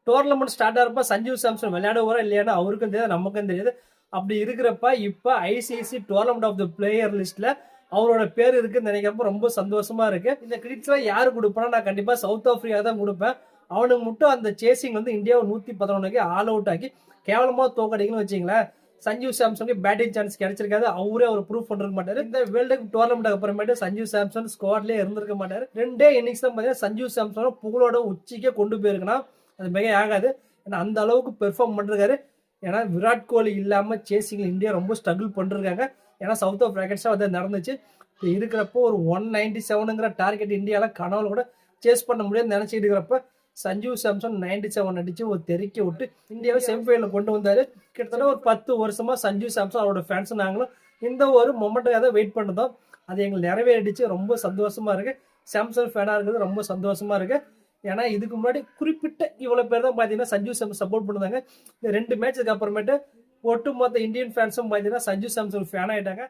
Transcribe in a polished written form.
Tournament start ஆகிறப்ப சஞ்சு சாம்சன் விளையாடுவாரா இல்லையானா அவருக்கும் தெரியாது, நமக்கும் தெரியாது. அப்படி இருக்கிறப்ப இப்போ ICC tournament of the player லிஸ்ட்ல அவரோட பேர் இருக்குன்னு நினைக்கிறப்ப ரொம்ப சந்தோஷமா இருக்கு. இந்த கிரெடிட்ஸ்லாம் யாரு கொடுப்பேன்னா நான் கண்டிப்பா சவுத் ஆப்பிரிக்கா தான் கொடுப்பேன். அவனுக்கு மட்டும் அந்த சேசிங் வந்து இந்தியாவை 111க்கு ஆல் அவுட் ஆக்கி கேவலமா தோக்கடிக்கணும்னு வச்சிங்களேன். சஞ்சு சாம்சனுக்கு பேட்டிங் சான்ஸ் கிடைச்சிருக்காது. அவரே அவர் ப்ரூவ் பண்ணிருக்க மாட்டாரு. இந்த வேர்ல்டு கப் டோர்னமெண்ட் அப்புறமேட்டு சஞ்சு சாம்சன் ஸ்குவாட்லயே இருந்திருக்க மாட்டாரு. 2 இன்னிங்ஸ் தான் பார்த்தீங்கன்னா சஞ்சு சாம்சன் புகழோட உச்சிக்கே கொண்டு போயிருக்குன்னா அது மிக ஆகாது. ஏன்னா அந்த அளவுக்கு பெர்ஃபார்ம் பண்ணிருக்காரு. ஏன்னா விராட் கோலி இல்லாம சேசிங்ல இந்தியா ரொம்ப ஸ்ட்ரகிள் பண்ணிருக்காங்க. ஏன்னா சவுத் ஆஃப் ராக்கெட்ஸா வந்து நடந்துச்சு. இருக்கிறப்போ ஒரு 197ங்கிற டார்கெட் இந்தியால கனவுல கூட சேஸ் பண்ண முடியாது நினைச்சிட்டு இருக்கிறப்ப சஞ்சு சாம்சன் 97 அடிச்சு ஒரு தெறிக்க விட்டு இந்தியாவை செமிஃபைனல் கொண்டு வந்தாரு. கிட்டத்தட்ட ஒரு 10 வருஷமா சஞ்சு சாம்சன் அவரோட ஃபேன்ஸ் நாங்களும் இந்த ஒரு மொமெண்ட்டுக்காக தான் வெயிட் பண்ணதோம். அது எங்களுக்கு நிறைவேறிடுச்சு. ரொம்ப சந்தோஷமா இருக்கு. சாம்சன் ஃபேனா இருக்கிறது ரொம்ப சந்தோஷமா இருக்கு. ஏன்னா இதுக்கு முன்னாடி குறிப்பிட்ட இவ்வளவு பேர் தான் பாத்தீங்கன்னா சஞ்சு சாம்சன் சப்போர்ட் பண்ணுவாங்க. இந்த 2 மேட்சுக்கு அப்புறமேட்டு ஒட்டுமொத்த இந்தியன் ஃபேன்ஸும் பாத்தீங்கன்னா சஞ்சு சாம்சன் ஃபேன் ஆயிட்டாங்க.